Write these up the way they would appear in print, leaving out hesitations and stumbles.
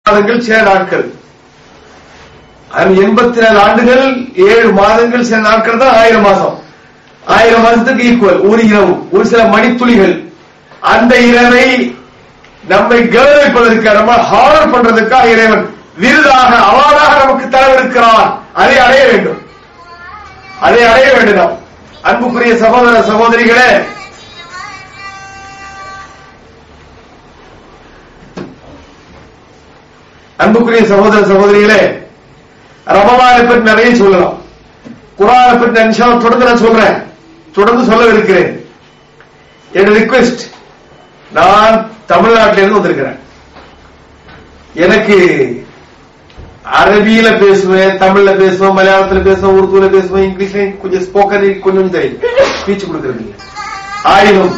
மாதங்கள் சில நாட்கள். 84 ஆண்டுகள் 7 மாதங்கள் சில நாட்கள் தான் 1000 மாசம். 1000 மாசத்துக்கு ஈக்குவல் ஒரு இரவு, ஒரு சில மணித்துளிகள். அந்த இரவை நம்மை கௌரவிப்பதற்கு, நம்ம ஹானர் பண்றதுக்காக இறைவன் விருதாக அவார்டாக நமக்கு தரவிருக்கிறான். அதை அடைய வேண்டும், அதை அடைய வேண்டும். அன்புக்குரிய சகோதர சகோதரிகளே, அன்புக்குரிய சகோதர சகோதரிகளே, ரமலானை பற்றி நிறைய சொல்லலாம். குர்ஆனை பற்றி இன்ஷா அல்லாஹ் தொடர்ந்து நான் சொல்றேன், தொடர்ந்து சொல்லவிருக்கிறேன். என்னோட ரிக்வெஸ்ட், நான் தமிழ்நாட்டிலிருந்து வந்திருக்கிறேன். எனக்கு அரபியில பேசுவேன், தமிழ்ல பேசுவேன், மலையாளத்துல பேசுவேன், உருதுல பேசுவேன், இங்கிலீஷ்ல கொஞ்சம் ஸ்போக்கன் கொஞ்சம் தெரியும், ஸ்பீச் கொடுக்கறது இல்லை. ஆயினும்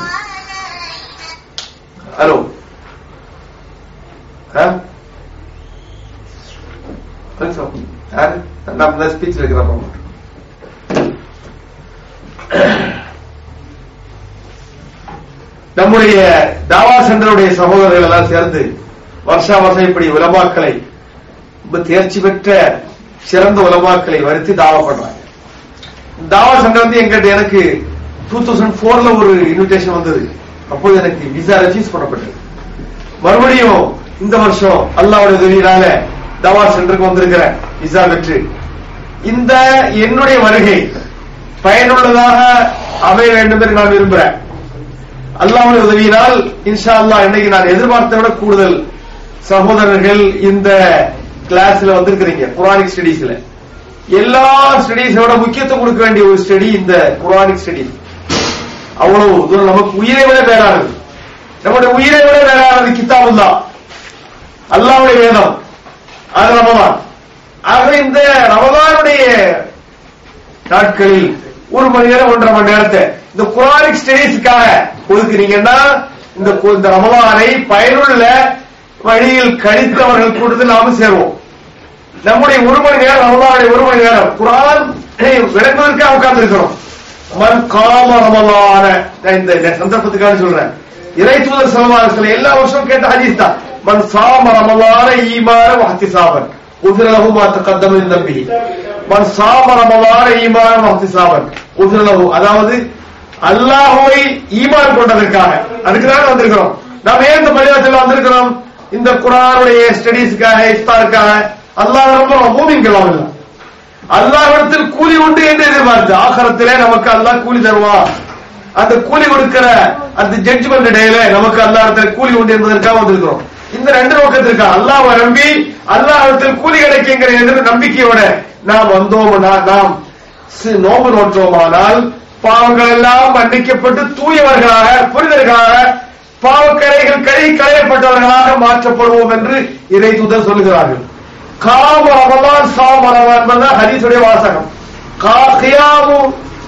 ஹலோ நம்ம ஸ்பீச் இருக்கிறப்ப நம்முடைய தாவா சென்டருடைய சகோதரர்கள் எல்லாம் சேர்ந்து வருஷா வருஷம் இப்படி உலமாக்களை, தேர்ச்சி பெற்ற சிறந்த உலமாக்களை வருத்தி தாவா பண்றாங்க. தாவா சென்டர் வந்து எங்கிட்ட எனக்கு 2004ல ஒரு இன்விடேஷன் வந்தது. அப்போது எனக்கு விசா ரெஃப்யூஸ் பண்ணப்பட்டது. மறுபடியும் இந்த வருஷம் அல்லாஹ்வுடைய உதவியினால தாவா சென்டருக்கு வந்திருக்கிறேன் விசா பெற்று. இந்த என்னுடைய வருகை பயனுள்ளதாக அமைய வேண்டும் என்று நான் விரும்புறேன். அல்லாஹ்வுடைய உதவியினால் இன்ஷா அல்லாஹ் இன்னைக்கு நான் எதிர்பார்த்த விட கூடுதல் சகோதரர்கள் இந்த கிளாஸ்ல வந்திருக்கிறீங்க. குர்ஆனிக் ஸ்டடீஸ்ல எல்லா ஸ்டடீஸோட முக்கியத்துவம் கொடுக்க வேண்டிய ஒரு ஸ்டடி இந்த குர்ஆனிக் ஸ்டடி. அவ்வளவு தூரம் நமக்கு உயிரை விட வேறானது, நம்முடைய உயிரை விட வேறானது கிதாபுல்லாஹ், அல்லாஹ்வுடைய வேதம். அது ரமலான். ஆக இந்த ரமலானுடைய நாட்களில் 1 மணி நேரம் 1.5 மணி நேரத்தை இந்த குர்ஆனிக் ஸ்டடீஸ்க்காக ஒதுக்குறீங்கன்னா இந்த ரமலானை பயனுள்ள வழியில் கழித்தவர்கள் கூட்டத்தில் நாம சேருவோம். நம்முடைய 1 மணி நேரம், ரமலானுடைய 1 மணி நேரம் குர்ஆன் விளங்குவதற்காக உட்கார்ந்து இருக்கிறோம். மன் காம ரமலான, இந்த சந்தர்ப்பத்துக்காக சொல்றேன். இறை தூதர் ஸல்லல்லாஹு அலைஹி வஸல்லம் எல்லா வருஷம் கேட்ட ஹதீஸ் தான். மன் சாம ரமலான ஈமான வஹ்திசாபன் உஃபிர லஹு மா தகத்தம மின் தம்பிஹி. மன் சாம ரமலான ஈமான வஹ்திசாபன் உஃபிர லஹு, அதாவது அல்லாஹ்வை ஈமான் கொண்டதற்காக, அதுக்கு தான் வந்திருக்கிறோம். நாம் ஏன் இந்த பள்ளிவாசல்ல வந்திருக்கிறோம்? இந்த குர்ஆனுடைய ஸ்டடீஸ்க்காக, இஃப்தாருக்காக. அல்லாஹ் ரொம்ப மூமின்களாம் இல்ல, அல்லாஹ்விடத்தில் கூலி உண்டு என்று எதிர்பார்த்து ஆகிரத்திலே நமக்கு அல்லாஹ் கூலி தருவான். அந்த கூலி கொடுக்கிற அந்த ஜட்ஜ்மெண்ட் டேல நமக்கு அல்லாஹ்விடத்தில் கூலி உண்டு என்பதற்காக வந்திருக்கிறோம். இந்த 2 நோக்கத்திற்காக அல்லாஹ்வை நம்பி அல்லாஹ்விடத்தில் கூலி கிடைக்குங்கிற என்ற நம்பிக்கையோட நாம் வந்தோம்னா, நாம் நோம்பு நோற்றோமானால் பாவங்கள் எல்லாம் மன்னிக்கப்பட்டு தூயவர்களாக, புனிதர்களாக, பாவக்கரைகள் களையப்பட்டவர்களாக மாற்றப்படுவோம் என்று இறை தூதர் சொல்லுகிறார்கள். காம ரமலான் சாம ரமலான் ஹதீஸுடைய வாசகம்.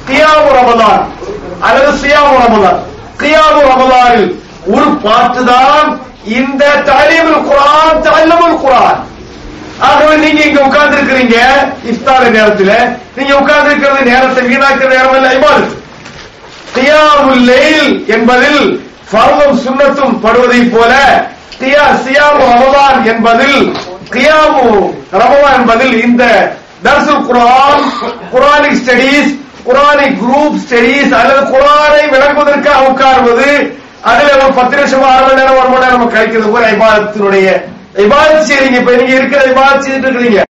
கியாமு ரமலான் அல்லது சியாமு ரமலான். கியாமு ரமலானில் ஒரு பாட்டு தான் இந்த தஅலீமுல் குர்ஆன், தஅல்லுமுல் குர்ஆன். ஆகவே நீங்க இங்க உட்கார்ந்து இருக்கிறீங்க இஃப்தார் நேரத்தில், நீங்க உட்கார்ந்து இருக்கிறது நேரத்தை வீணாக்குற நேரம் அல்ல, இபாதத். கியாமுல் லைல் என்பதில் ஃபர்தும் சுன்னத்தும் படுவதை போல சியாமு ரமலான் என்பதில், கியாமு ரமலான் என்பதில் இந்த தர்சுல் குர்ஆன், குர்ஆனிக் ஸ்டடீஸ், குர்ஆனிக் குரூப் ஸ்டடீஸ் அல்லது குர்ஆனை விளங்குவதற்காக உட்கார்வது, அதுல ஒரு 10 நிமிஷம் 1/2 மணி நேரம் 1 மணி நேரம் கழிக்கிறது போல இபாதத்தினுடைய இபாதத் செய்றீங்க. இப்ப நீங்க இருக்கிற இபாதத் செய்துட்டு இருக்கீங்க.